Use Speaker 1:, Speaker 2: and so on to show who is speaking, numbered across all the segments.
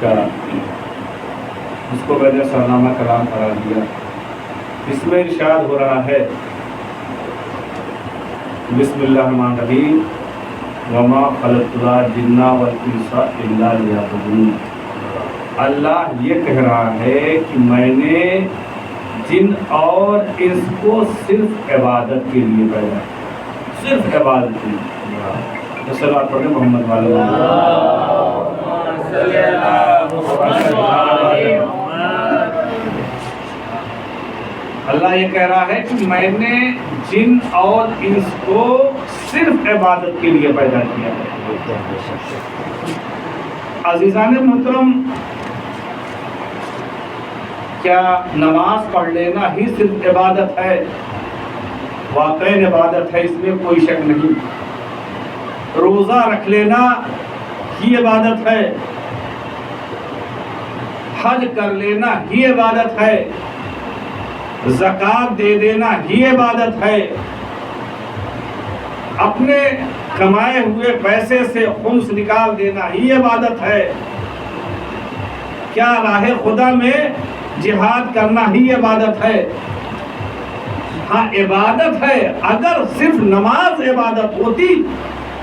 Speaker 1: کا اس کو میں نے سرنامہ کلام قرار دیا. اس میں ارشاد ہو رہا ہے بسم اللہ الرحمن الرحیم وما خلقت الجن والانس الا لیعبدون. اللہ یہ کہہ رہا ہے کہ میں نے جن اور انس کو صرف عبادت کے لیے پیدا کیا، صرف عبادت کے لیے. صلوات پڑھیں محمد والے. اللہ یہ کہہ رہا ہے کہ میں نے جن اور انس کو صرف عبادت کے لیے پیدا کیا ہے. عزیزان محترم، کیا نماز پڑھ لینا ہی صرف عبادت ہے؟ واقعی عبادت ہے، اس میں کوئی شک نہیں. روزہ رکھ لینا ہی عبادت ہے، حج کر لینا ہی عبادت ہے، زکوٰۃ دے دینا ہی عبادت ہے، اپنے کمائے ہوئے پیسے سے خمس نکال دینا ہی عبادت ہے. کیا راہ خدا میں جہاد کرنا ہی عبادت ہے؟ ہاں عبادت ہے. اگر صرف نماز عبادت ہوتی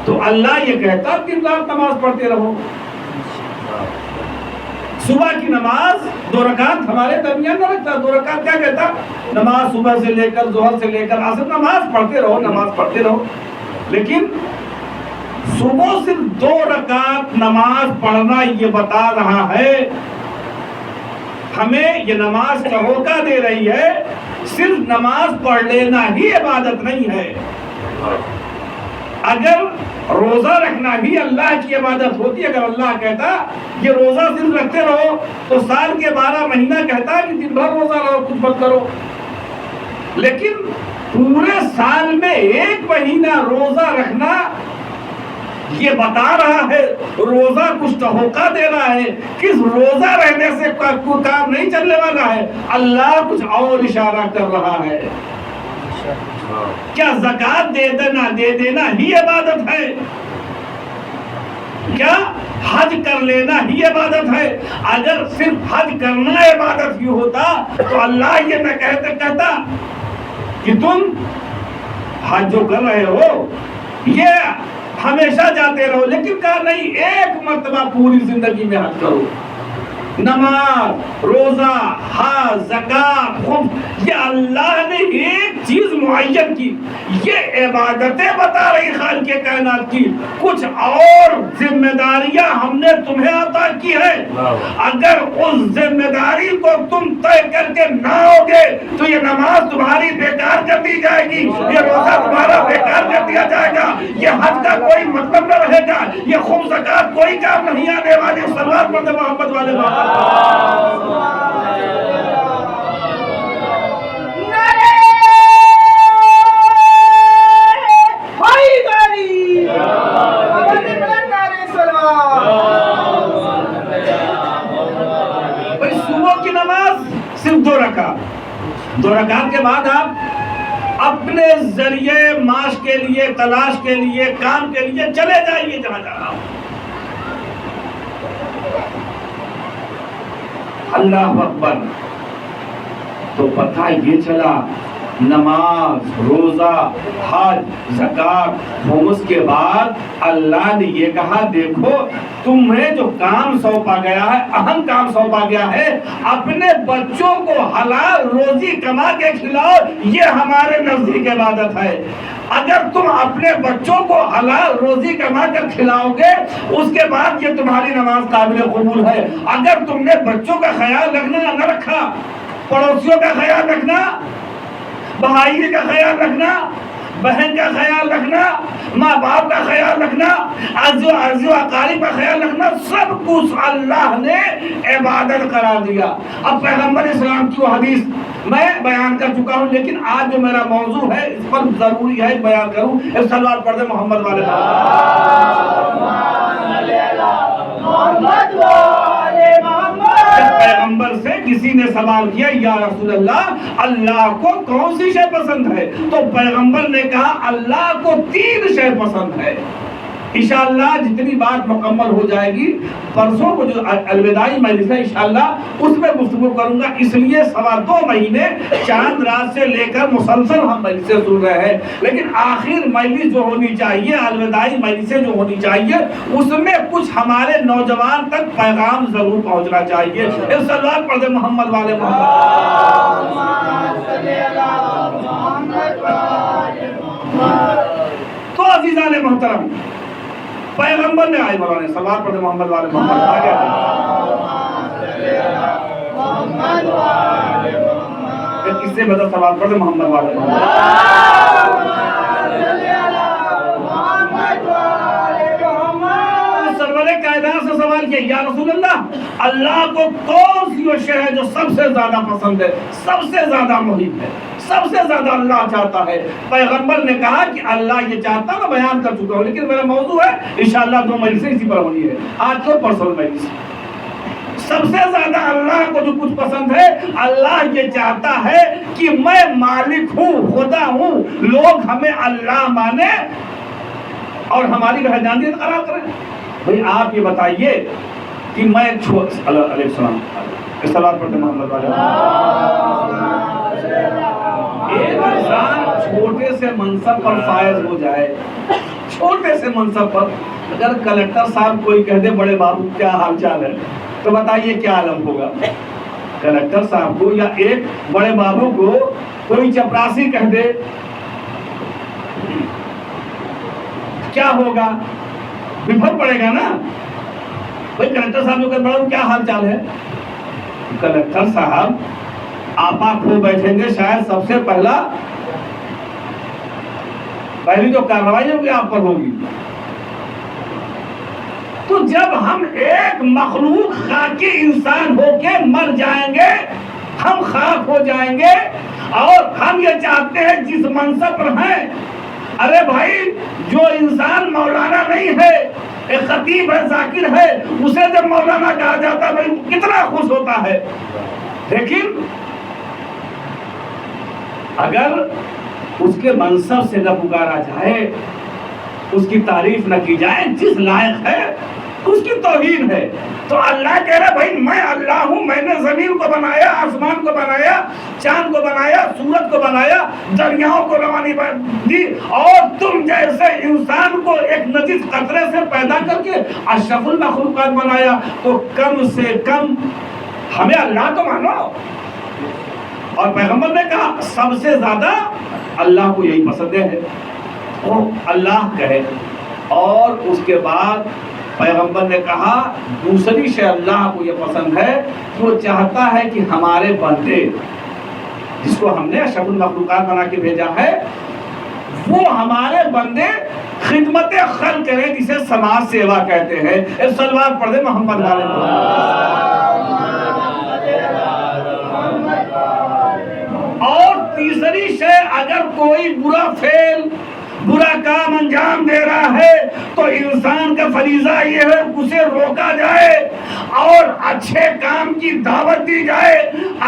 Speaker 1: تو اللہ یہ کہتا دن رات نماز پڑھتے رہو. صبح کی نماز 2 رکعت ہمارے درمیان نہ رکھتا. 2 رکعت کیا کہتا؟ نماز صبح سے لے کر ظہر سے لے کر عصر نماز پڑھتے رہو، نماز پڑھتے رہو. لیکن صبح صرف 2 رکعت نماز پڑھنا یہ بتا رہا ہے، ہمیں یہ نماز کا موقع دے رہی ہے. صرف نماز پڑھ لینا ہی عبادت نہیں ہے. اگر روزہ رکھنا بھی اللہ کی عبادت ہوتی، اگر اللہ کہتا یہ روزہ صرف رکھتے رہو تو سال کے 12 مہینہ کہتا کہ دن بھر روزہ رہو، کچھ مت کرو. لیکن پورے سال میں 1 مہینہ روزہ رکھنا یہ بتا رہا ہے، روزہ کچھ توقع دے رہا ہے کہ روزہ رہنے سے کوئی کام نہیں چلنے والا ہے. اللہ کچھ اور اشارہ کر رہا ہے. کیا زکوٰۃ دے دینا ہی عبادت ہے؟ کیا حج کر لینا ہی عبادت ہے؟ اگر صرف حج کرنا عبادت ہی ہوتا تو اللہ یہ نہ کہتا کہ تم حج جو کر رہے ہو یہ ہمیشہ جاتے رہو. لیکن کہا نہیں، 1 مرتبہ پوری زندگی میں حج کرو. نماز، روزہ، حج، زکوٰۃ، خمس، یہ اللہ نے ایک چیز معین کی. یہ عبادتیں بتا رہی خالق کائنات کی. کچھ اور ذمہ داریاں ہم نے تمہیں عطا کی ہے. اگر اس ذمہ داری کو تم طے کر کے نہ ہوگے تو یہ نماز تمہاری بیکار کر دی جائے گی، یہ روزہ تمہارا بیکار کر دیا جائے گا، یہ حج کا کوئی مطلب نہ رہے گا، یہ خمس زکوٰۃ کوئی کام نہیں آنے والی. صلوات پڑھتے محمد والے بابا. صبح کی نماز صرف 2 رکعت. 2 رکعت کے بعد آپ اپنے ذریعے معاش کے لیے، تلاش کے لیے، کام کے لیے چلے جائیے جہاں جانا ہو. اللہ اکبر. تو پتہ یہ چلا نماز، روزہ، حج، زکوٰۃ، خمس کے بعد اللہ نے یہ کہا دیکھو تمہیں جو کام سونپا گیا ہے، اہم کام سونپا گیا ہے، اپنے بچوں کو حلال روزی کما کے کھلاؤ. یہ ہمارے نزدیک عبادت ہے. اگر تم اپنے بچوں کو حلال روزی کما کر کھلاؤ گے اس کے بعد یہ تمہاری نماز قابل قبول ہے. اگر تم نے بچوں کا خیال رکھنا نہ رکھا، پڑوسیوں کا خیال رکھنا، بھائی کا خیال رکھنا، بہن کا خیال رکھنا، ماں باپ کا خیال رکھنا، عزیز و اقارب کا خیال رکھنا، سب کچھ اللہ نے عبادت قرار دیا. اب پیغمبر اسلام کی وہ حدیث میں بیان کر چکا ہوں، لیکن آج جو میرا موضوع ہے اس پر ضروری ہے بیان کروں. صلوات پڑھ دیں محمد والے. پیغمبر سے کسی نے سوال کیا یا رسول اللہ اللہ کو کون سی شے پسند ہے؟ تو پیغمبر نے کہا اللہ کو 3 شے پسند ہے. انشاءاللہ جتنی بات مکمل ہو جائے گی پرسوں کو جو الوداعی مجلس ہے انشاءاللہ اس میں گفتگو کروں گا. اس لیے 2.25 مہینے چاند رات سے لے کر مسلسل ہم مجلسیں سن رہے ہیں, لیکن آخر مجلس جو ہونی چاہیے, الوداعی مجلسیں جو ہونی چاہیے, اس میں کچھ ہمارے نوجوان تک پیغام ضرور پہنچنا چاہیے. ایک صلوات پڑھ دے محمد والے تو عزیزان محترم, پیغمبر نے آئے مولانا صلوات پڑھ دے محمد والے محمد آگے کس سے بدل صلوات پڑھ دے محمد والے سرور کائنات سے سوال کیا, یا رسول اللہ اللہ کو کون سی وہ شے ہے جو سب سے زیادہ پسند ہے, سب سے زیادہ محب ہے, سب سے زیادہ اللہ چاہتا ہے؟ پیغمبر نے کہا کہ اللہ یہ چاہتا, میں بیان کر چکا ہوں, لیکن میرا موضوع ہے انشاءاللہ 2 مجلسیں اسی پر ہونی ہے, آج تو پرسوں مجلس. سب سے زیادہ اللہ کو جو کچھ پسند ہے, اللہ یہ چاہتا ہے کہ میں مالک ہوں, خدا ہوں, لوگ ہمیں اللہ مانے اور ہماری وحدانیت قرار کریں. بھئی آپ یہ بتائیے کہ میں علیہ السلام صلوات پڑھتے محمد والے ایک انسان چھوٹے سے منصب پر فائز ہو جائے, چھوٹے سے منصب پر, اگر کلکٹر صاحب کوئی کہہ دے بڑے بابو کیا حال چال ہے, تو بتائیے کیا عالم ہوگا. کلکٹر صاحب کو یا ایک بڑے بابو کو کوئی چپراسی کہہ دے کیا ہوگا, بفر پڑے گا نا. بھئی کلکٹر صاحب کو بڑا کیا حال چال ہے, کلکٹر صاحب آپا کھو بیٹھیں گے, شاید سب سے پہلی جو کارروائی ہوگی آپ پر ہوگی. تو جب ہم ایک مخلوق خاکی انسان ہو کے مر جائیں گے, ہم خاک ہو جائیں گے, اور ہم یہ چاہتے ہیں جس منصب پر ہیں, ارے بھائی جو انسان مولانا نہیں ہے, ایک خطیب ہے, ذاکر ہے, اسے جب مولانا کہا جاتا ہے بھائی کتنا خوش ہوتا ہے. لیکن اگر اس کے منصب سے نہ پکارا جائے, اس کی تعریف نہ کی جائے, جس لائق ہے اس کی توہین ہے. تو اللہ کہہ رہا بھائی میں اللہ ہوں, میں نے زمین کو بنایا, آسمان کو بنایا, چاند کو بنایا, سورج کو بنایا, دریاؤں کو روانی دی, اور تم جیسے انسان کو ایک نجس قطرے سے پیدا کر کے اشرف المخلوقات بنایا, تو کم سے کم ہمیں اللہ تو مانو. اور پیغمبر نے کہا سب سے زیادہ اللہ کو یہی پسند ہے, وہ اللہ کہے. اور اس کے بعد پیغمبر نے کہا دوسری شے اللہ کو یہ پسند ہے کہ وہ چاہتا ہے کہ ہمارے بندے, جس کو ہم نے اشرف المخلوقات بنا کے بھیجا ہے, وہ ہمارے بندے خدمت خلق کریں, جسے سماج سیوا کہتے ہیں. ایک صلوات پڑھ دے محمد والے. اور تیسری شے, اگر کوئی برا کام انجام دے رہا ہے تو انسان کا فریضہ یہ ہے اسے روکا جائے اور اچھے کام کی دعوت دی جائے.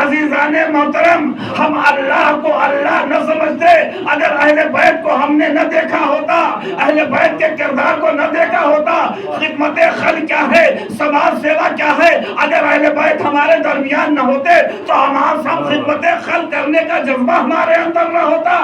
Speaker 1: عزیزان محترم, ہم اللہ کو اللہ نہ سمجھتے اگر اہل بیت کو ہم نے نہ دیکھا ہوتا, اہل بیت کے کردار کو نہ دیکھا ہوتا. خدمت خلق کیا ہے, سماج سیوا کیا ہے, اگر اہل بیت ہمارے درمیان نہ ہوتے تو ہم خدمت خلق کرنے کا جذبہ ہمارے اندر نہ ہوتا.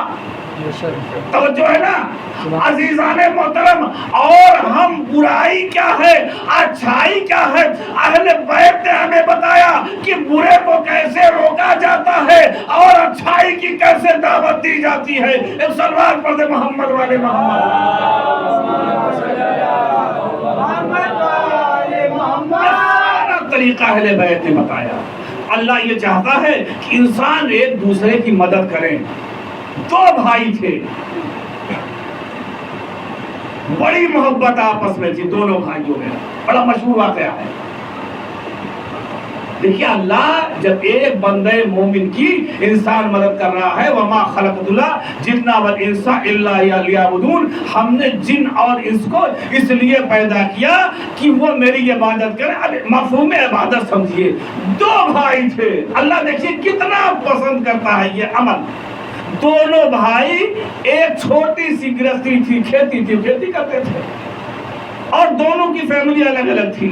Speaker 1: توجہ ہے نا عزیزان محترم. اور ہم برائی کیا ہے, اچھائی کیا ہے, اہل بیت نے ہمیں بتایا کہ برے کو کیسے روکا جاتا ہے اور اچھائی کی کیسے دعوت دی جاتی ہے. ایک صلوات پڑھ دے محمد والے محمد. سارا طریقہ اہل بیت نے بتایا. اللہ یہ چاہتا ہے کہ انسان ایک دوسرے کی مدد کریں. 2 بھائی تھے, بڑی محبت آپس میں تھی دونوں بھائیوں میں, بڑا مشہور واقعہ ہے. دیکھیے اللہ جب ایک بندے مومن کی انسان مدد کر رہا ہے, وما خلقت الجن والانس الا لیعبدون, ہم نے جن اور انس کو اس لیے پیدا کیا کہ وہ میری عبادت کریں. اب مفہوم عبادت سمجھیے, 2 بھائی تھے. اللہ دیکھیے کتنا پسند کرتا ہے یہ عمل. دونوں بھائی, ایک چھوٹی سی گرہستی تھی, کھیتی کرتے تھے. اور دونوں کی فیملی الگ الگ تھی،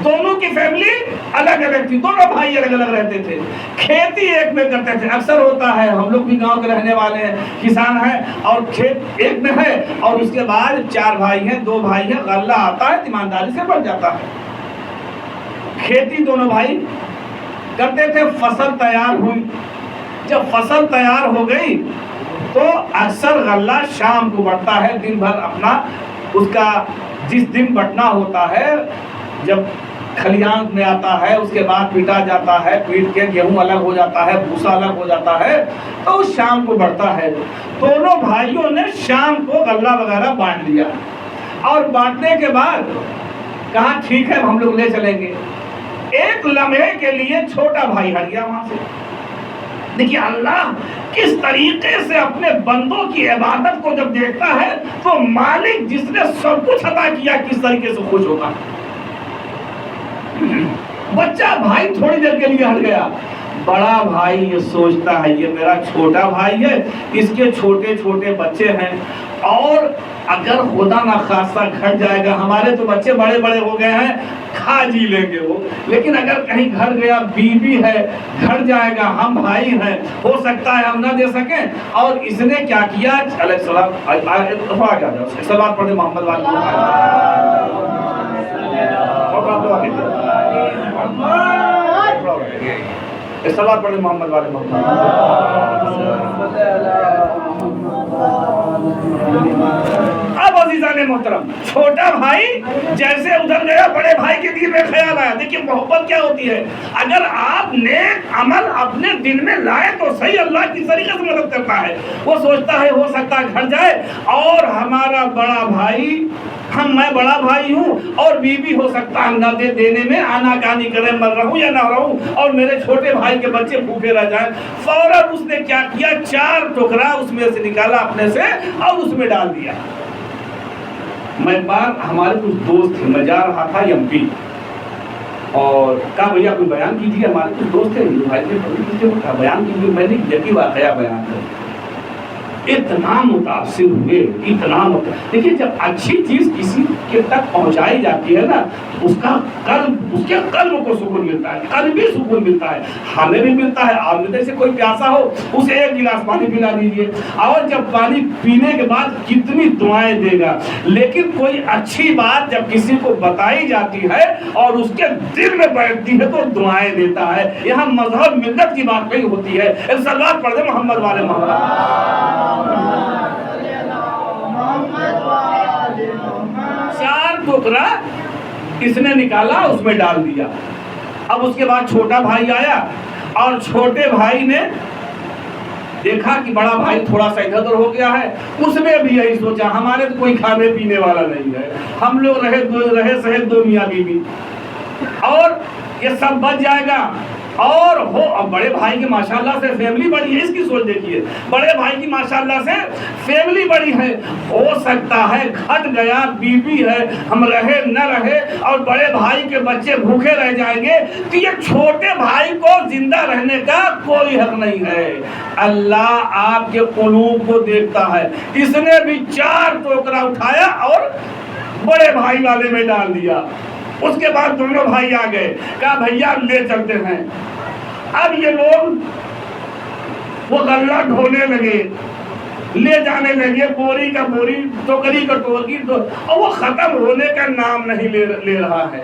Speaker 1: دونوں کی فیملی الگ الگ تھی، دونوں بھائی الگ الگ رہتے تھے، کھیتی ایک میں کرتے تھے۔ اکثر ہوتا ہے، ہم لوگ بھی گاؤں کے رہنے والے ہیں، کسان ہیں، اور کھیت ایک میں ہے، اور اس کے بعد 4 بھائی ہیں، 2 بھائی ہیں، غلہ آتا ہے ایمانداری سے بڑھ جاتا ہے۔ کھیتی دونوں بھائی کرتے تھے، فصل تیار ہوئی، جب فصل تیار ہو گئی تو اکثر غلہ شام کو بڑھتا ہے، دن بھر اپنا اس کا جس دن بٹنا ہوتا ہے، جب کھلیان میں آتا ہے، اس کے بعد پیٹا جاتا ہے، پیٹ کے گیہوں الگ ہو جاتا ہے، بھوسا الگ ہو جاتا ہے، تو شام کو بڑھتا ہے۔ دونوں بھائیوں نے شام کو غلہ وغیرہ بانٹ لیا، اور بانٹنے کے بعد کہا ٹھیک ہے ہم لوگ لے چلیں گے۔ ایک لمحے کے لیے چھوٹا بھائی ہٹ گیا وہاں سے۔ دیکھیے اللہ کس طریقے سے اپنے بندوں کی عبادت کو جب دیکھتا ہے تو مالک جس نے سب کچھ عطا کیا کس طریقے سے خوش ہوتا ہے۔ بچہ بھائی تھوڑی دیر کے لیے ہٹ گیا، بڑا بھائی یہ سوچتا ہے یہ میرا چھوٹا بھائی ہے، اس کے چھوٹے چھوٹے بچے ہیں، اور اگر خدا نہ خواستہ گھٹ جائے گا، ہمارے تو بچے بڑے بڑے ہو گئے ہیں، کھا جی لیں گے وہ، لیکن اگر کہیں گھر گیا، بیوی ہے، گھٹ جائے گا، ہم بھائی ہیں، ہو سکتا ہے ہم نہ دے سکیں۔ اور اس نے کیا کیا، علیہ السلام سلوات پڑھے محمد سلوات پڑھے محمد والے محمد۔ اب عزیزان محترم، چھوٹا بھائی جیسے ادھر گیا، بڑے بھائی کے دل میں خیال آیا۔ دیکھیے محبت کیا ہوتی ہے، اگر آپ نیک عمل اپنے دل میں لائے تو صحیح، اللہ کس طریقے سے مدد کرتا ہے۔ وہ سوچتا ہے ہو سکتا ہے گھر جائے، اور ہمارا بڑا بھائی، میں بڑا بھائی ہوں، اور بیوی ہو سکتا ہے نہ دے دینے میں آنا کانی کرے، مر رہوں یا نہ رہوں، اور میرے چھوٹے بھائی کے بچے بھوکے رہ جائیں۔ فوراً اس نے کیا کیا، 4 ٹکڑا اس میں سے نکالا اپنے سے اور اس میں ڈال دیا۔ میں ایک بار، ہمارے کچھ دوست تھے، میں جا رہا تھا MP، اور کہا بھیا کوئی بیان کیجیے، ہمارے کچھ دوست تھے ہندو بھائی نے کہا بیان کیجیے۔ میں نے یقین واقعہ بیان کر، اتنا متاثر ہوئے، اتنا دیکھیے جب اچھی چیز کسی کے تک پہنچائی جاتی ہے نا، اس کا قلب، اس کے قلب کو سکون ملتا ہے، قلبی سکون ملتا ہے، ہمیں بھی ملتا ہے۔ آپ میں سے کوئی پیاسا ہو، اسے 1 گلاس پانی پلا دیجیے، اور جب پانی پینے کے بعد کتنی دعائیں دے گا۔ لیکن کوئی اچھی بات جب کسی کو بتائی جاتی ہے اور اس کے دل میں بیٹھتی ہے تو دعائیں دیتا ہے۔ یہاں مذہب ملت کی بات نہیں ہوتی ہے۔ ایک صلوات پڑھ دیں محمد والے محمد۔ 4 ٹکڑا اس نے نکالا، اس میں ڈال دیا۔ اب اس کے بعد چھوٹا بھائی آیا، اور چھوٹے بھائی نے دیکھا کہ بڑا بھائی تھوڑا سا ادھر ادھر ہو گیا ہے، اس نے بھی یہی سوچا ہمارے تو کوئی کھانے پینے والا نہیں ہے، ہم لوگ رہے سہے 2 میاں بیوی، اور یہ سب بچ جائے گا۔ اور ہو، اب بڑے بھائی کی ماشاءاللہ سے فیملی بڑی ہے، اس کی سوچ دیکھیے، بڑے بھائی کی ماشاءاللہ سے فیملی بڑی ہے، ہو سکتا ہے گھٹ گیا، بیوی ہے، ہم رہے نہ رہے، اور بڑے بھائی کے بچے بھوکے رہ جائیں گے، تو یہ چھوٹے بھائی کو زندہ رہنے کا کوئی حق نہیں ہے۔ اللہ آپ کے قلوب کو دیکھتا ہے۔ اس نے بھی 4 ٹوکرا اٹھایا اور بڑے بھائی والے میں ڈال دیا۔ اس کے بعد دونوں بھائی آ گئے، کہا بھیا لے چلتے ہیں۔ اب یہ لوگ وہ غلہ ڈھونے لگے، لے جانے لگے، بوری کا بوری، ٹوکری کا ٹوکری، اور وہ ختم ہونے کا نام نہیں لے رہا ہے۔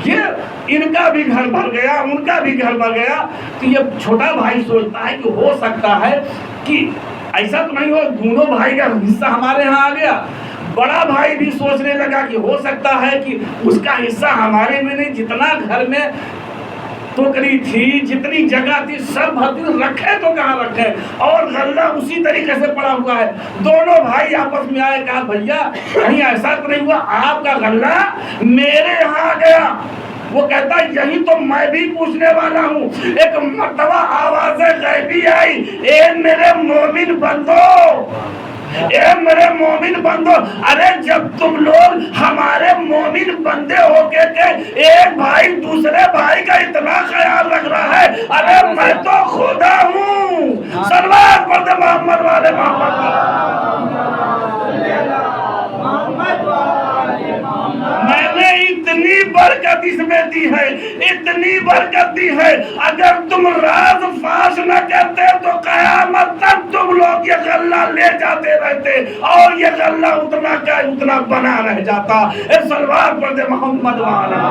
Speaker 1: یہ ان کا بھی گھر بھر گیا، ان کا بھی گھر بھر گیا۔ تو یہ چھوٹا بھائی سوچتا ہے کہ ہو سکتا ہے کہ ایسا تو نہیں ہو دونوں بھائی کا حصہ ہمارے ہاں آ گیا۔ بڑا بھائی بھی سوچنے لگا کہ ہو سکتا ہے کہ اس کا حصہ ہمارے میں نہیں، جتنا گھر میں ٹوکری تھی، جتنی جگہ تھی، سب بھر رکھے تو کہاں رکھے، اور غلہ اسی طریقے سے پڑا ہوا ہے۔ دونوں بھائی آپس میں آئے، کہا بھیا کہیں ایسا تو نہیں ہوا آپ کا غلہ میرے یہاں آ گیا؟ وہ کہتا ہے یہی تو میں بھی پوچھنے والا ہوں۔ ایک مرتبہ آواز غیبی آئی، اے میرے مومن بندو، اے میرے مومن بندو، ارے جب تم لوگ ہمارے مومن بندے ہو کے تھے، ایک بھائی دوسرے بھائی کا اتنا خیال رکھ رہا ہے، ارے میں تو خدا ہوں۔ صلوات پڑھتے محمد والے محمد۔ اتنی برکت اس میں دی ہے، اتنی برکت دی ہے، اگر تم راز فاش نہ کرتے تو قیامت تک تم لوگ یہ غلہ لے جاتے رہتے اور یہ غلہ اتنا کا اتنا بنا رہ جاتا۔ اے صلوات پڑھ دے محمد والا۔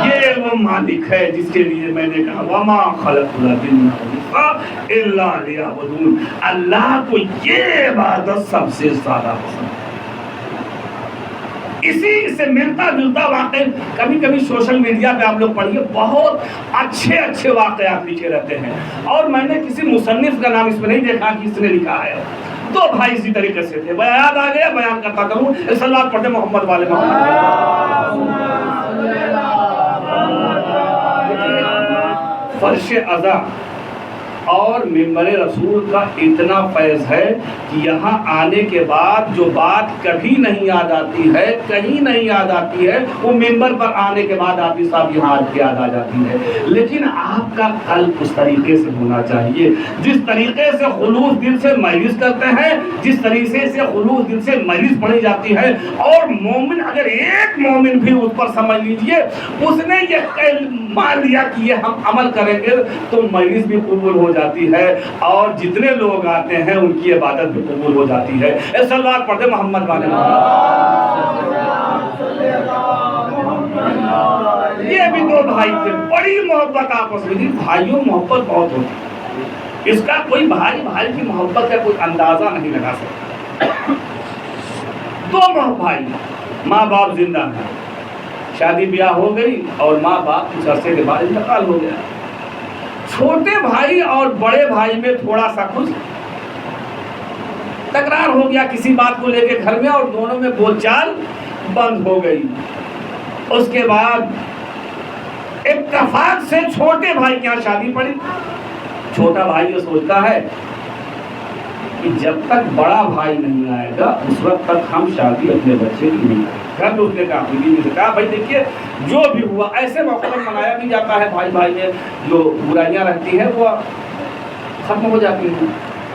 Speaker 1: یہ وہ مالک ہے جس کے لیے میں نے کہا وما خلقت الجن والانس الا لیعبدون۔ اللہ کو یہ عبادت سب سے زیادہ پسند ہے۔ اسی سے ملتا جلتا واقع کبھی کبھی سوشل میڈیا پہ آپ لوگ پڑھیے، بہت اچھے اچھے واقعات لکھے رہتے ہیں، اور میں نے کسی مصنف کا نام اس میں نہیں دیکھا کہ اس نے لکھا ہے۔ دو بھائی اسی طریقے سے تھے، بیان آ گیا بیان کرتا کروں۔ صلوات پڑھتے محمد والے محمد۔ فرش ازا اور ممبر رسول کا اتنا فیض ہے کہ یہاں آنے کے بعد جو بات کبھی نہیں یاد آتی ہے، کہیں نہیں یاد آتی ہے، وہ ممبر پر آنے کے بعد آپ صاحب یہاں یاد آ جاتی ہے۔ لیکن آپ کا قلب اس طریقے سے ہونا چاہیے جس طریقے سے خلوص دل سے مجلس کرتے ہیں، جس طریقے سے خلوص دل سے مجلس پڑھی جاتی ہے، اور مومن اگر ایک مومن بھی اس پر سمجھ لیجئے اس نے یہ مان لیا کہ یہ ہم عمل کریں گے تو مجلس بھی قبول ہو جاتی ہے، اور جتنے لوگ آتے ہیں ان کی عبادت بھی قبول ہو جاتی ہے۔ اے صلوات پڑھتے محمد والے۔ یہ بھی دو بھائی تھے، بڑی محبت آپس میں تھی، بھائیوں محبت بہت ہوتی، اس کا کوئی بھائی بھائی کی محبت کا کوئی اندازہ نہیں لگا سکتا۔ دو بھائی، ماں باپ زندہ ہیں، شادی بیاہ ہو گئی اور ماں باپ کچھ عرصے کے بعد انتقال ہو گیا۔ چھوٹے بھائی اور بڑے بھائی میں تھوڑا سا کچھ تکرار ہو گیا کسی بات کو لے کے گھر میں، اور دونوں میں بول چال بند ہو گئی۔ اس کے بعد اتفاق سے چھوٹے بھائی کے یہاں شادی پڑی۔ چھوٹا بھائی یہ سوچتا ہے کہ جب تک بڑا بھائی نہیں آئے گا اس وقت تک ہم شادی اپنے بچے کی نہیں کریں۔ گھر میں اس نے کہا، بیوی نے کہا بھائی دیکھیے جو بھی ہوا ایسے موقع پر منایا بھی جاتا ہے، بھائی بھائی میں جو برائیاں رہتی ہیں وہ ختم ہو جاتی ہیں۔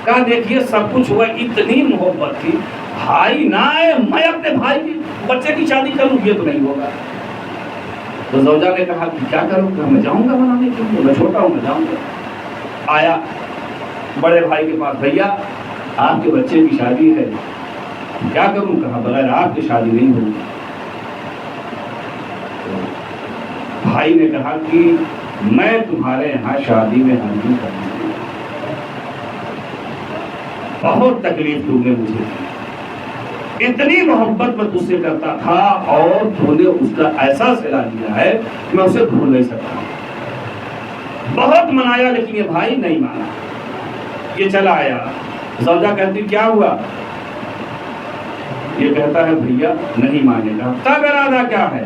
Speaker 1: کہا دیکھیے سب کچھ ہوا، اتنی محبت تھی، بھائی نہ آئے میں اپنے بھائی کی بچے کی شادی کروں یہ تو نہیں ہوگا۔ تو زوجہ نے کہا کہ کیا کروں گا، میں جاؤں گا منانے کے لیے، میں چھوٹا ہوں میں جاؤں گا۔ آیا بڑے بھائی کے پاس، بھیا آپ کے بچے کی شادی ہے، کیا کروں؟ کہا بغیر آپ کی شادی نہیں ہوگی۔ بھائی نے کہا کہ میں تمہارے یہاں شادی میں حاضر کروں گا، بہت تکلیف تم نے مجھے دی، اتنی محبت میں تجھ سے کرتا تھا اور تو نے اس کا ایسا صلہ دیا ہے کہ میں اسے بھول نہیں سکتا۔ بہت منایا لیکن یہ بھائی نہیں مانا، یہ چلا آیا۔ زوجہ کہتی کیا ہوا؟ یہ کہتا ہے بھیا نہیں مانے گا۔ تب ارادہ کیا ہے؟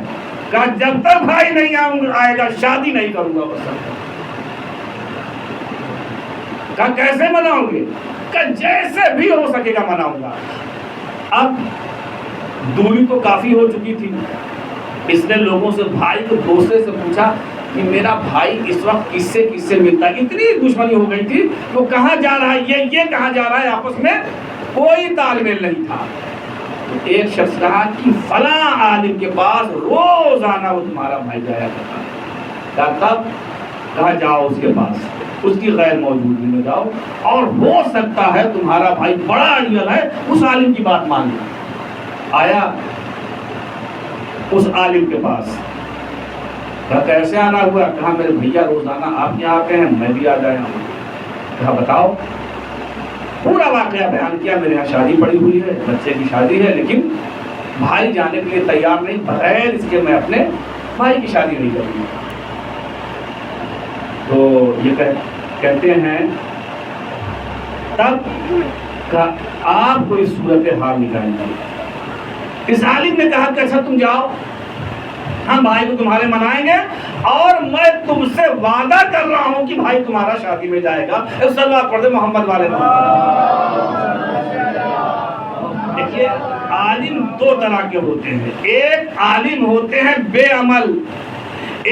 Speaker 1: کہا جب تک بھائی نہیں آئے گا شادی نہیں کروں گا۔ بس کہا کیسے مناؤں گے؟ کہا جیسے بھی ہو سکے گا مناؤں گا۔ اب دوری تو کافی ہو چکی تھی، اس نے لوگوں سے بھائی کو دوسرے سے پوچھا کہ میرا بھائی اس وقت کس سے ملتا ہے۔ اتنی دشمنی ہو گئی تھی، وہ کہاں جا رہا ہے یہ کہاں جا رہا ہے، آپس میں کوئی تال میل نہیں تھا۔ ایک شخص کہا کہ فلاں عالم کے پاس روزانہ وہ تمہارا بھائی جایا کرتا ہے۔ کہا کہا جاؤ اس کے پاس، اس کی غیر موجودگی میں جاؤ، اور ہو سکتا ہے تمہارا بھائی بڑا علم ہے اس عالم کی بات مان لے۔ آیا اس عالم کے پاس، کہا کیسے آنا ہوا؟ کہا میرے بھیا روزانہ آپ یہاں آتے ہیں، میں بھی آ جایا ہوں۔ کہا بتاؤ۔ پورا واقعہ بیان کیا، میرے یہاں شادی پڑی ہوئی ہے، بچے کی شادی ہے، لیکن بھائی جانے کے لیے تیار نہیں، بغیر اس کے میں اپنے بھائی کی شادی نہیں کروں گا۔ تو یہ کہتے ہیں تب آپ کو اس صورتحال نکالیں۔ اس عالم نے کہا کہ اچھا تم جاؤ، ہم بھائی کو تمہارے منائیں گے، اور میں تم سے وعدہ کر رہا ہوں کہ بھائی تمہارا شادی میں جائے گا۔ صلوات پڑھ دے محمد والے۔ دیکھیے عالم دو طرح کے ہوتے ہیں، ایک عالم ہوتے ہیں بے عمل،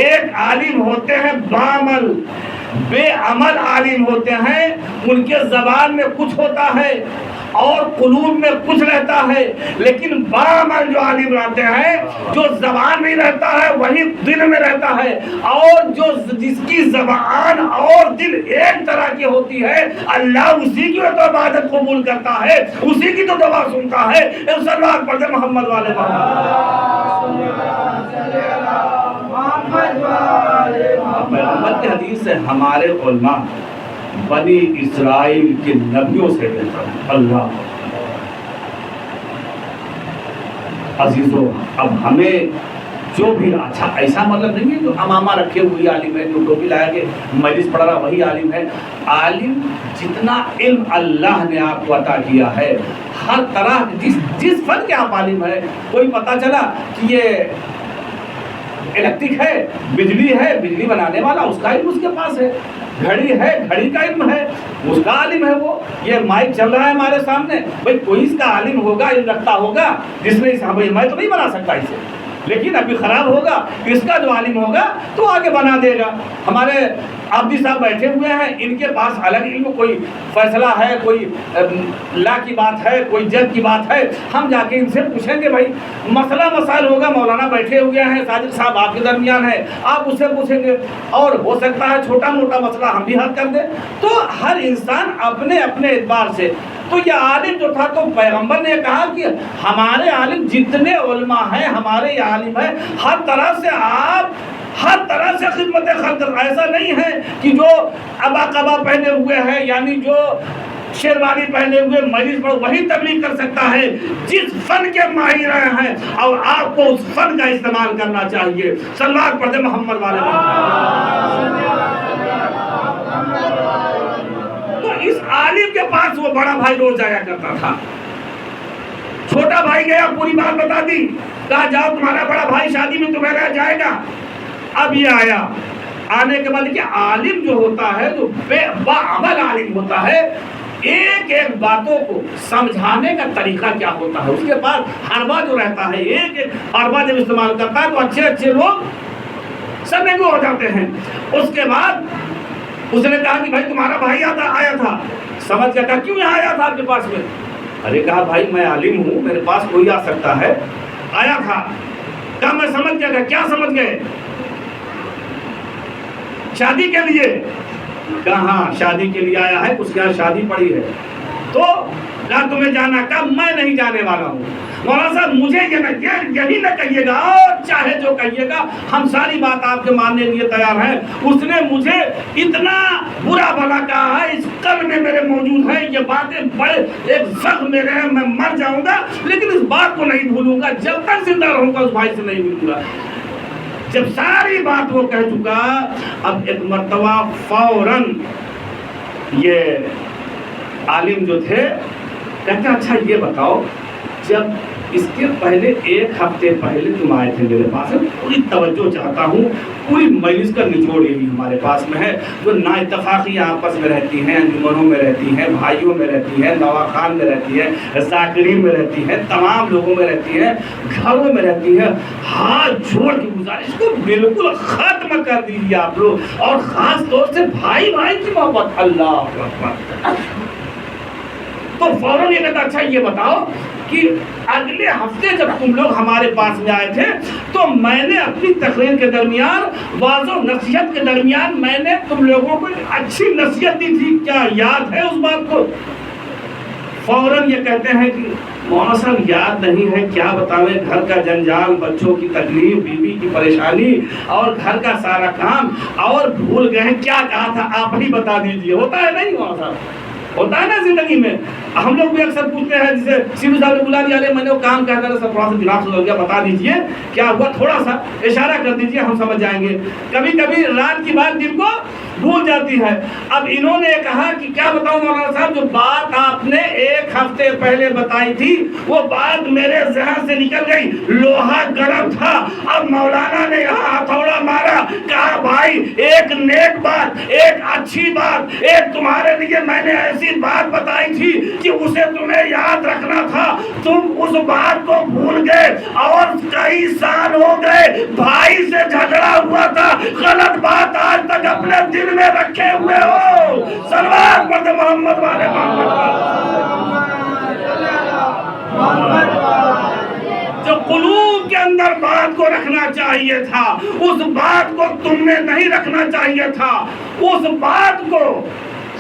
Speaker 1: ایک عالم ہوتے ہیں بعمل۔ بے عمل عالم ہوتے ہیں، ان کے زبان میں کچھ ہوتا ہے اور قلوب میں کچھ رہتا ہے، لیکن بعمل جو عالم رہتے ہیں، جو زبان میں رہتا ہے وہی دل میں رہتا ہے، اور جو جس کی زبان اور دل ایک طرح کی ہوتی ہے اللہ اسی کی تو عبادت قبول کرتا ہے، اسی کی تو دعا سنتا ہے۔ صلوات پڑھتے محمد والے محمد کی حدیث ہے ہمارے علماء بنی اسرائیل کے نبیوں سے بہتر ہے۔ اللہ عزیزو، اب ہمیں جو بھی اچھا ایسا مطلب نہیں ہے جو امامہ رکھے ہوئی عالم ہے، جو ٹوپی لایا کہ مجلس پڑھ رہا وہی عالم ہے۔ عالم جتنا علم اللہ نے آپ کو عطا کیا ہے، ہر طرح جس فن کے آپ عالم ہے، کوئی پتا چلا کہ یہ الیکٹرک ہے، بجلی ہے، بجلی بنانے والا اس کا علم اس کے پاس ہے، گھڑی ہے، گھڑی کا علم ہے، اس کا عالم ہے وہ۔ یہ مائک چل رہا ہے ہمارے سامنے، بھئی کوئی اس کا عالم ہوگا، علم رکھتا ہوگا، جس نے میں تو نہیں بنا سکتا اسے، لیکن ابھی خراب ہوگا، اس کا جو عالم ہوگا تو آگے بنا دے گا۔ ہمارے عابدی صاحب بیٹھے ہوئے ہیں، ان کے پاس الگ علم، کوئی فیصلہ ہے، کوئی لا کی بات ہے، کوئی جج کی بات ہے، ہم جا کے ان سے پوچھیں گے بھائی مسئلہ مسائل ہوگا، مولانا بیٹھے ہوئے ہیں، ساجد صاحب آپ کے درمیان ہے، آپ اس سے پوچھیں گے، اور ہو سکتا ہے چھوٹا موٹا مسئلہ ہم بھی حل کر دیں۔ تو ہر انسان اپنے اپنے اعتبار سے، تو یہ عالم جو تھا تو پیغمبر نے کہا کہ ہمارے عالم جتنے علماء ہیں ہمارے یہ عالم ہیں، ہر طرح سے آپ ہر طرح سے خدمت خلق، ایسا نہیں ہے کہ جو ابا قبا پہنے ہوئے ہیں، یعنی جو شیروانی پہنے ہوئے مجلس پر وہی تبلیغ کر سکتا ہے، جس فن کے ماہر ہیں، اور آپ کو اس فن کا استعمال کرنا چاہیے۔ صلوات پڑھتے محمد والے تو اس عالم کے پاس وہ بڑا بھائی روز جایا کرتا تھا۔ چھوٹا بھائی گیا، پوری بات بتا دی، کہا جاؤ تمہارا بڑا بھائی شادی میں تمہیں رہ جائے گا۔ اب یہ آیا، آنے کے بعد کہ عالم جو ہوتا ہے، جو باعمل عالم ہوتا ہے، ایک ایک باتوں کو سمجھانے کا طریقہ کیا ہوتا ہے، اس کے پاس حربہ جو رہتا ہے، ایک ایک حربہ جب استعمال کرتا ہے تو اچھے اچھے لوگ سرنگو ہو جاتے ہیں۔ اس کے بعد اس نے کہا کہ بھائی تمہارا بھائی آیا تھا، سمجھ گیا، کہا کیوں یہاں آیا تھا آپ کے پاس میں؟ ارے کہا بھائی میں عالم ہوں، میرے پاس کوئی آ سکتا ہے، آیا تھا۔ کہا میں سمجھ گیا، کہا کیا سمجھ گئے؟ شادی کے لیے؟ کہا ہاں شادی کے لیے آیا ہے، اس کے یہاں شادی پڑی ہے، تو کہا تمہیں جانا؟ کہا میں نہیں جانے والا ہوں مولانا صاحب، مجھے یہی نہ کہیے گا، اور چاہے جو کہیے گا، ہم ساری بات آپ کے ماننے لیے تیار ہیں۔ اس نے مجھے اتنا برا بھلا کہا ہے، اس قلب میں میرے موجود ہیں یہ باتیں، بڑے ایک زخم میرے ہیں، میں مر جاؤں گا لیکن اس بات کو نہیں بھولوں گا، جب تک زندہ رہوں گا اس بھائی سے نہیں ملوں گا۔ جب ساری بات وہ کہہ چکا، اب ایک مرتبہ فوراً یہ عالم جو تھے کہتے اچھا یہ بتاؤ، جب اس کے پہلے ایک ہفتے پہلے تم آئے تھے میرے پاس، پوری توجہ چاہتا ہوں، پوری مجلس کا نچوڑ یہی ہمارے پاس میں ہے، جو نا اتفاقیاں آپس میں رہتی ہیں، انجمنوں میں رہتی ہیں، بھائیوں میں رہتی ہیں، نواخان میں رہتی ہے، ذاکرین میں رہتی ہے، تمام لوگوں میں رہتی ہے، گھروں میں رہتی ہے، ہاتھ جوڑ کی گزارش کو بالکل ختم کر دیجیے آپ لوگ، اور خاص طور سے بھائی بھائی کی محبت۔ اللہ اکبر۔ تو فوراً یہ کہتا اچھا یہ بتاؤ کہ اگلے ہفتے جب تم لوگ ہمارے پاس میں آئے تھے تو میں نے اپنی تقریر کے درمیان، واضح و نصیحت کے درمیان، میں نے تم لوگوں کو اچھی نصیحت دی تھی، کیا یاد ہے اس بات کو؟ فوراً یہ کہتے ہیں کہ مولانا صاحب یاد نہیں ہے، کیا بتاویں، گھر کا جنجال، بچوں کی تکلیف، بیوی کی پریشانی اور گھر کا سارا کام، اور بھول گئے ہیں کیا کہا تھا، آپ ہی بتا دیجئے۔ ہوتا ہے نہیں مولانا صاحب؟ ہوتا ہے نا زندگی میں، ہم لوگ بھی اکثر پوچھتے ہیں، جسے سیدھو صاحب نے بلا لیا، میں نے وہ کام کہا تھا سب تھوڑا سا دماغ سے ہو گیا، بتا دیجئے کیا ہوا، تھوڑا سا اشارہ کر دیجئے، ہم سمجھ جائیں گے۔ کبھی کبھی رات کی بات دن کو بھول جاتی ہے۔ اب انہوں نے کہا کہ کیا بتاؤں مولانا صاحب، جو بات آپ نے ایک ہفتے پہلے بتائی تھی وہ بات میرے ذہن سے نکل گئی، لوہا گرم تھا، اب مولانا نے یہاں ہتھوڑا مارا، کہا بھائی ایک نیک بات، ایک اچھی بات، ایک تمہارے لیے میں نے ایسی بات بتائی تھی کہ اسے تمہیں یاد رکھنا تھا، تم اس بات کو بھول گئے، اور کئی سال ہو گئے بھائی سے جھگڑا ہوا تھا، غلط بات آج تک اپنے دل میں رکھے ہوئے ہو۔ صلوات پڑھتے محمد والے محمد۔ قلوب کے اندر بات کو رکھنا چاہیے تھا، اس بات کو تم نے نہیں رکھنا چاہیے تھا، اس بات کو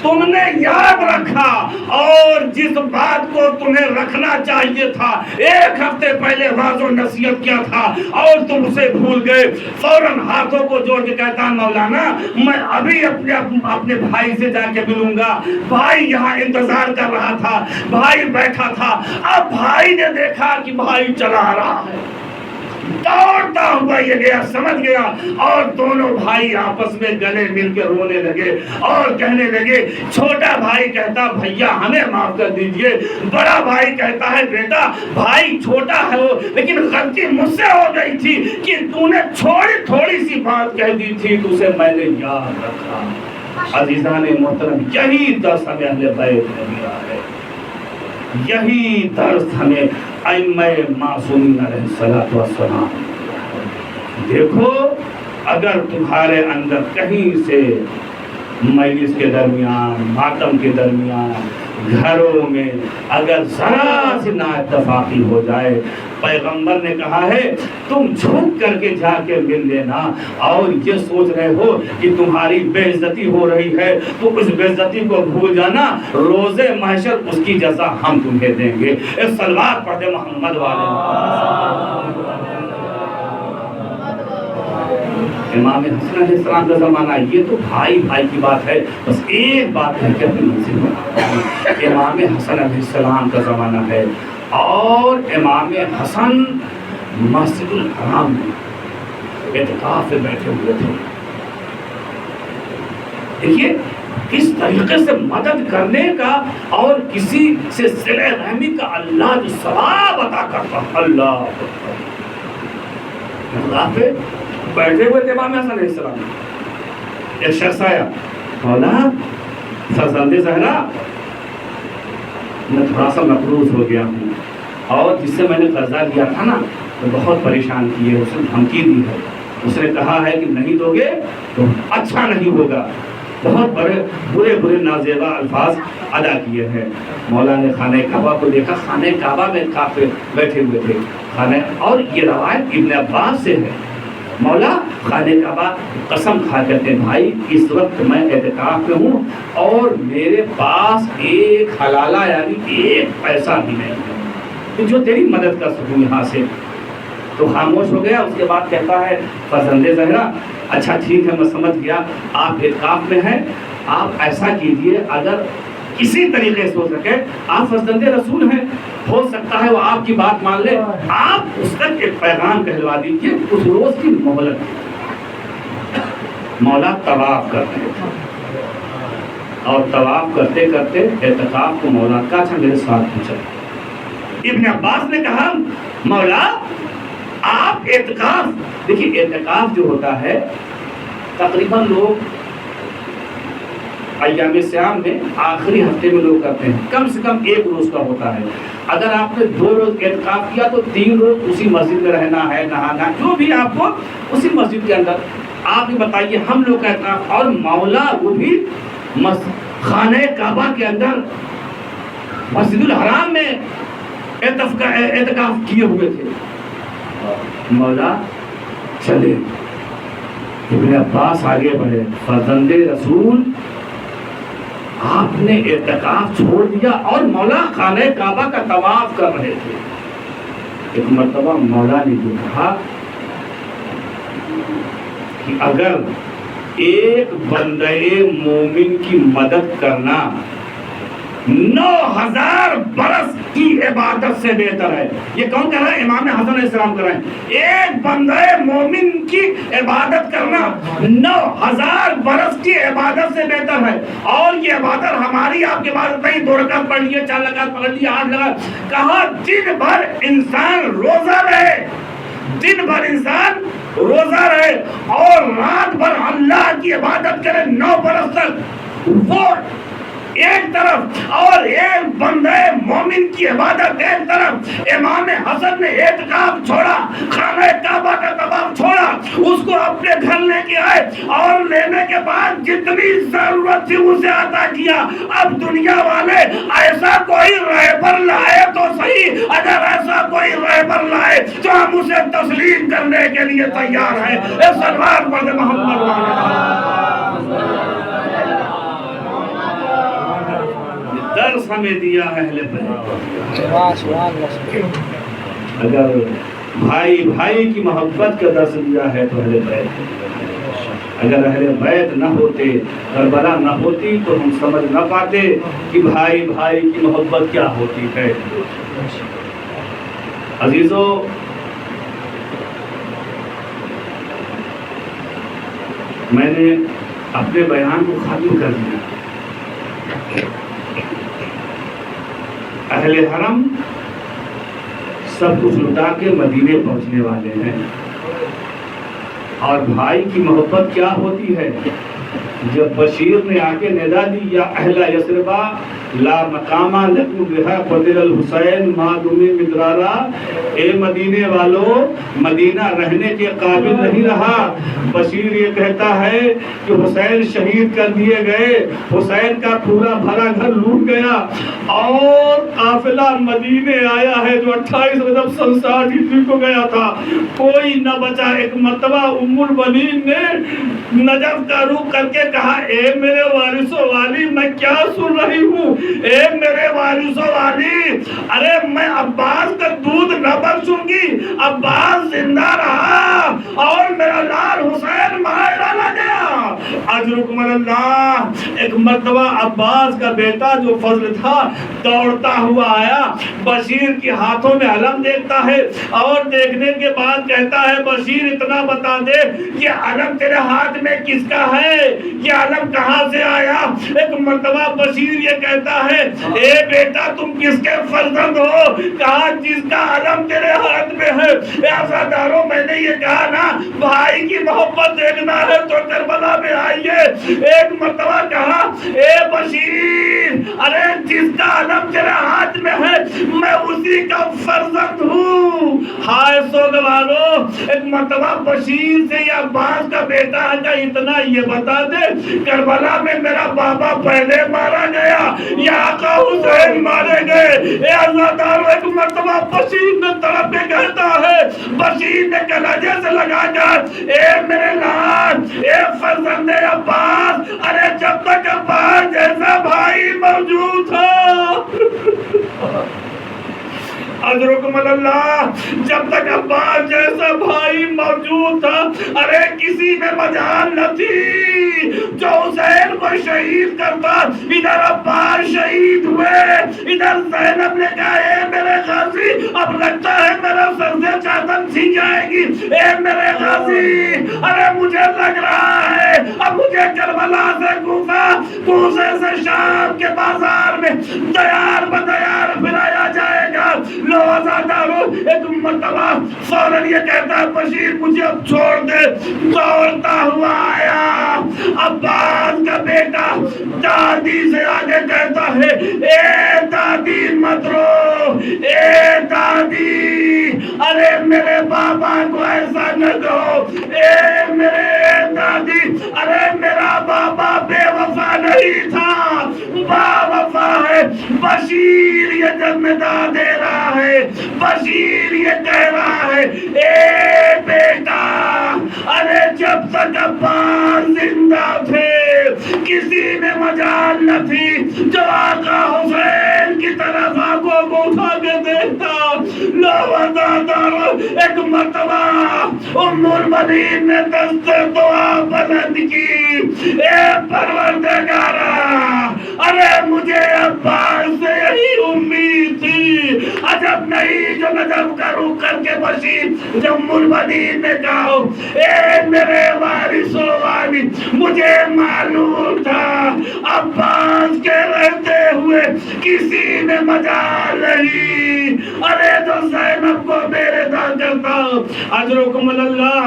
Speaker 1: تم نے یاد رکھا، اور جس بات کو تمہیں رکھنا چاہیے تھا 1 ہفتے پہلے واضح و نصیحت کیا تھا اور تم اسے بھول گئے، فوراً ہاتھوں کو جوڑ کے کہتا مولانا میں ابھی اپنے بھائی سے جا کے ملوں گا، بھائی یہاں انتظار کر رہا تھا، بھائی بیٹھا تھا، اب بھائی نے دیکھا کہ بھائی چلا آ رہا ہے، دوڑتا ہوا یہ گیا، سمجھ گیا، اور دونوں بھائی آپس میں گلے مل کے رونے لگے اور کہنے لگے، چھوٹا بھائی کہتا بھیا ہمیں معاف کر دیجئے، بڑا بھائی کہتا ہے بیٹا بھائی چھوٹا ہے وہ، لیکن غلطی مجھ سے ہو گئی تھی کہ تو نے تھوڑی سی بات کہہ دی تھی تو اسے میں نے یاد رکھا۔ عزیزان محترم، یہی درس ہمیں اہل بیت میں ملا ہے، یہی درس ہمیں ائمہ معصومین علیہ الصلوۃ والسلام۔ دیکھو اگر تمہارے اندر کہیں سے مجلس کے درمیان، ماتم کے درمیان، گھروں میں اگر ذرا سی نااتفاقی ہو جائے، پیغمبر نے کہا ہے تم جھک کر کے جا کے مل لینا، اور یہ سوچ رہے ہو کہ تمہاری بے عزتی ہو رہی ہے تو اس بے عزتی کو بھول جانا، روز محشر اس کی جزا ہم تمہیں دیں گے۔ ایک صلوات پڑھ دے محمد والے۔ امام حسن علیہ السلام کا زمانہ، یہ تو بھائی بھائی کی بات ہے، بس ایک بات ہے کہ اپنی منزل میں امام حسن علیہ السلام کا زمانہ ہے، اور امام حسن مسجد الحرام میں اعتکاف میں بیٹھے ہوئے تھے۔ دیکھیے کس طریقے سے مدد کرنے کا اور کسی سے صلہ رحمی کا اللہ جو ثواب عطا کرتا، اللہ پہ بیٹھے ہوئے تھے امام حسن علیہ السلام۔ ایک شخص آیا، مولا فرزند زہرا میں تھوڑا سا مقروض ہو گیا ہوں، اور جس سے میں نے قرضہ لیا تھا نا وہ بہت پریشان کی ہے، اس نے دھمکی دی ہے، اس نے کہا ہے کہ نہیں دو گے تو اچھا نہیں ہوگا، بہت برے نازیبا الفاظ ادا کیے ہیں۔ مولا نے خانہ کعبہ کو دیکھا، خانہ کعبہ میں کافر بیٹھے ہوئے تھے، اور یہ روایت ابن عباس سے ہے، مولا خانہ کعبہ قسم کھا کہتے ہیں بھائی اس وقت میں اعتکاف میں ہوں اور میرے پاس ایک حلالہ یعنی ایک پیسہ بھی نہیں ہے جو تیری مدد کر سکوں یہاں سے۔ تو خاموش ہو گیا، اس کے بعد کہتا ہے فرزند زہرا اچھا ٹھیک ہے میں سمجھ گیا، آپ اعتکاف میں ہیں، آپ ایسا کیجئے اگر کسی طریقے سے ہو سکے، آپ فرزند رسول ہیں، ہو سکتا ہے وہ آپ کی بات مان لے، آپ اس تک ایک پیغام کہلوا دیجئے، اس روز کی مہلت۔ مولا طواف کر رہے تھے اور طواف کرتے کرتے اعتکاف کو مولا کا اچھا میرے ساتھ پوچھا۔ ابن عباس نے کہا مولا آپ اعتکاف، دیکھیے اعتکاف جو ہوتا ہے تقریباً لوگ ایام سیام میں آخری ہفتے میں لوگ کرتے ہیں، کم سے کم 1 روز کا ہوتا ہے۔ اگر آپ نے 2 روز اعتکاف کیا تو 3 روز اسی مسجد میں رہنا ہے، نہانا جو بھی آپ کو اسی مسجد کے اندر۔ آپ ہی بتائیے ہم لوگ کا اعتکاف، اور مولا وہ بھی خانہ کعبہ کے اندر مسجد الحرام میں اعتکاف کیے ہوئے تھے۔ مولا چلے، ابن عباس آگے بڑھے، فرزند رسول آپ نے اعتکاف چھوڑ دیا اور مولا خانہ کعبہ کا طواف کر رہے تھے۔ ایک مرتبہ مولا نے جو کہا کہ اگر ایک بندے مومن کی مدد کرنا 9000 برس کی عبادت سے بہتر ہے۔ یہ کون کہہ رہا ہے؟ امام حسن علیہ السلام کہہ رہے ہیں ایک بندے مومن کی عبادت کرنا 9000 برس کی عبادت سے بہتر ہے، اور یہ عبادت ہماری آپ کی عبادت نہیں، 2 رکعت پڑھ لیے، 4 رکعت پڑھ لیے، 8 رکعت، کہا دن بھر انسان روزہ رہے، دن بھر انسان روزہ رہے اور رات بھر اللہ کی عبادت کرے 9 برس تک، وہ ایک طرف، اور ایک بندے مومن کی عبادت ایک طرف۔ امام حسن نے اعتکاف چھوڑا، خانہ کعبہ کا طواف چھوڑا، اس کو اپنے گھر لے کے آئے، اور لینے کے بعد جتنی ضرورت تھی اسے عطا کیا۔ اب دنیا والے ایسا کوئی رہبر لائے تو صحیح، اگر ایسا کوئی رہبر لائے جو ہم اسے تسلیم کرنے کے لیے تیار ہیں۔ اے سلوات پڑھ محمد درس ہمیں دیا ہے اہل بیت۔ اگر بھائی بھائی کی محبت کا درس دیا ہے تو اہل بیت۔ اگر اہل بیت نہ ہوتے، کربلا نہ ہوتی تو ہم سمجھ نہ پاتے کہ بھائی بھائی کی محبت کیا ہوتی ہے۔ عزیزو، میں نے اپنے بیان کو ختم کر دیا۔ اہل حرم سب کچھ لٹا کے مدینے پہنچنے والے ہیں، اور بھائی کی محبت کیا ہوتی ہے؟ جب بشیر نے آ کے ندا دی یا اہل یثربا لا مقامہ لکم بہا قتل الحسین ما دمی مدرارا، اے مدینے والو مدینہ رہنے کے قابل نہیں رہا۔ بشیر یہ کہتا ہے کہ حسین شہید کر دیے گئے، حسین کا پورا بھرا گھر لوٹ گیا، اور قافلہ مدینے آیا ہے جو 28 رجب سن 60 ہجری کو گیا تھا، کوئی نہ بچا۔ ایک مرتبہ ام المؤمنین نے نجف کا رخ کر کے کہا، اے میرے وارث و والی، میں کیا سن رہی ہوں؟ اے میرے وارث و والی، ارے میں عباس کا دودھ نہ بخشوں گی، عباس زندہ رہا اور میرا لال حسین ماہرہ نہ گیا۔ اجرکم اللہ۔ ایک مرتبہ عباس کا بیٹا جو فضل تھا دوڑتا ہوا آیا، بشیر کے ہاتھوں میں علم دیکھتا ہے، اور دیکھنے کے بعد کہتا ہے، بشیر اتنا بتا دے یہ علم تیرے ہاتھ میں کس کا ہے؟ یہ علم کہاں سے آیا؟ ایک مرتبہ بشیر یہ کہتا ہے، اے بیٹا تم کس کے فرزند ہو؟ کہا جس کا علم تیرے ہاتھ میں ہے۔ اے عزاداروں، میں نے یہ کہا نا بھائی کی محبت دیکھنا ہے تو کربلا میں آئیے۔ ایک مرتبہ کہا، اے بشیر، ارے جس کا علم تیرے ہاتھ میں ہے میں اسی کا فرزند ہوں۔ ہائے سوگوارو، ایک مرتبہ بشیر سے یا عباس کا بیٹا ہے کہ اتنا یہ بتا دے کربلا میں میرا بابا پہلے مارا گیا یا آقا حسین مارے گئے؟ اے عزادارو، ایک مرتبہ بشیر نے طرف پہ کہتا ہے، بشیر نے کلیجے سے لگا کر، اے میرے لال، اے فرزند عباس، ارے جب تک عباس جیسا بھائی موجود تھا، اجرکم اللہ، جب تک عباس جیسا بھائی موجود تھا، ارے کسی میں مجال نہ تھی جو حسین کو شہید کرتا۔ ادھر عباس شہید ہوئے، ادھر زینب نے کہا، اے میرے غازی، اب لگتا ہے میرا سر سے چادر چھن جائے گی، اے میرے غازی، ارے مجھے لگ رہا ہے اب مجھے کربلا سے کوفہ، کوفے سے شام کے بازار میں دیار بدیار پھرایا جائے گا۔ لو عزادارو، ایک مرتبہ فوراً یہ کہتا ہے، بشیر مجھے اب چھوڑ دے۔ دوڑتا ہوا آیا، عباس کا بیٹا دادی سے آگے کہتا ہے، اے دادی مت رو، اے دادی، ارے میرے بابا کو ایسا نہ کہو، اے میرے دادی، ارے میرا بابا بے وفا نہیں تھا، با وفا ہے۔ بشیر یہ ذمہ دے رہا ہے، بشیر یہ کہہ رہا ہے، اے بیٹا، ارے جب تک عباس زندہ تھے کسی میں مجال نہ تھی جو آقا حسین کی طرف آنکھوں کو اٹھا کے دیکھتا۔ لو عزادارو، ایک مرتبہ ام المؤمنین نے دست دعا بلند کی، اے پروردگارا، ارے مجھے عباس سے یہی امید تھی، عجب نہیں جو نجف کا رخ کر کے بشیر جب ام المؤمنین نے کہا، اے میرے وارث و والی، مجھے معلوم تھا عباس کے رہتے ہوئے کسی میں مجال نہیں، ارے جو زینب کو میرے دان کرتا۔ اجرکم اللہ۔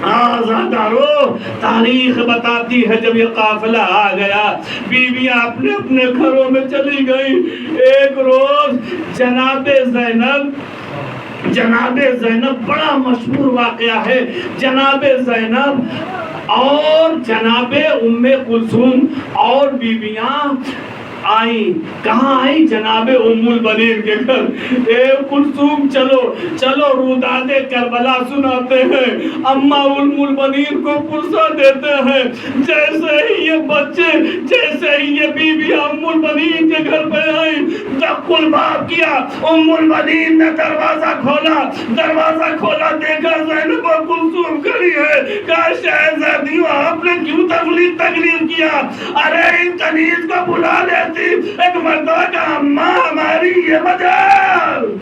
Speaker 1: آزادارو، تاریخ بتاتی ہے جب یہ قافلہ آ گیا، بیویاں اپنے اپنے گھروں میں چلی گئی۔ ایک روز جناب زینب بڑا مشہور واقعہ ہے، جناب زینب اور جناب ام کلثوم اور بیویاں آئی کہاں آئی جناب ام البنین کے گھر. اے کلثوم چلو چلو روداد کربلا سناتے ہیں. اماں ام البنین کو پرسہ دیتے ہیں. جیسے ہی یہ بچے جیسے ہی یہ بی بی ام البنین کے گھر پہ آئی دق الباب کیا. ام البنین نے دروازہ کھولا دیکھا زینب و کلثوم کھڑی ہے. کہا شہزادیوں آپ نے کیوں تکلیف کیا؟ ارے ان کنیز کو بلا لیتی. ایک مرتبہ کا اماں ہماری یہ مجال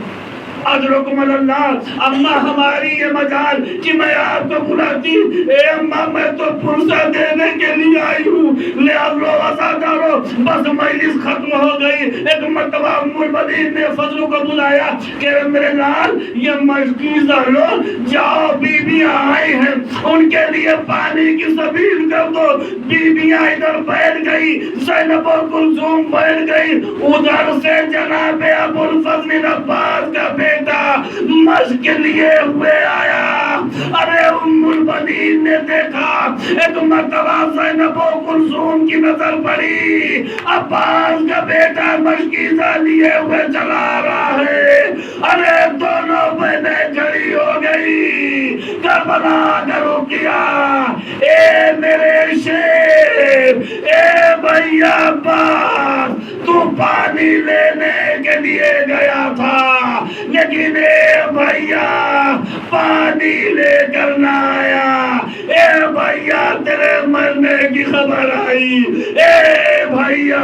Speaker 1: اجرکم اللہ اماں ہماری یہ مجال کہ میں آپ کو بلاتی. اے اماں میں تو پرسہ دینے کے لیے آئی ہوں. لے اب لو وسادارو بس مجلس ختم ہو گئی. ایک مرتبہ ام البنین نے فضل کو بلایا کہ میرے لال یہ مشکیزہ لوگ جاؤ بیویاں آئی ہیں ان کے لیے پانی کی سبیل کر دو. بیویاں ادھر بیٹھ گئی. زینب و کلثوم بیٹھ گئی. ادھر سے جناب ابو الفضل عباس کا بیٹا مشق لیے ہوئے آیا. ارے ام البنین نے دیکھا ایک مرتبہ زینب و کلثوم کی نظر پڑی. عباس کا بیٹا مشکیزہ لیے ہوئے چلا رہا ہے. ارے دونوں بہنیں کھڑی ہو گئی. کربلا کا رکیا اے میرے شیر اے بھیا عباس تو پانی لینے کے لیے گیا تھا لیکن اے بھیا پانی لے کر نہ آیا. اے بھیا تیرے مرنے کی خبر آئی. اے بھیا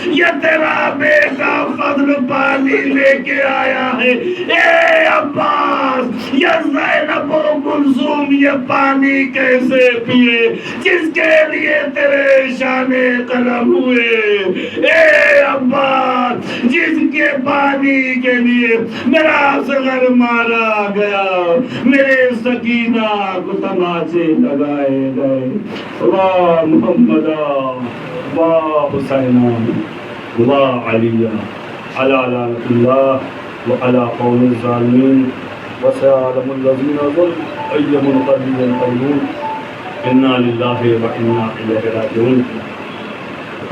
Speaker 1: یہ تیرا بیٹا فضل پانی لے کے آیا ہے. اے عباس یہ زینب و کلثوم یہ پانی کیسے پیے جس کے لیے تیرے شان قلم ہوئے. اے عباس جس کے پانی کے لیے میرا اصغر مارا گیا میرے سکینہ کو تماچے لگائے گئے. واہ محمدہ واہ حسینہ واہ علیہ علی لعنت اللہ وعلی قول الظالمین وسيعلم الذين ظلموا أي منقلب ينقلبون. إنا لله وإنا إليه راجعون.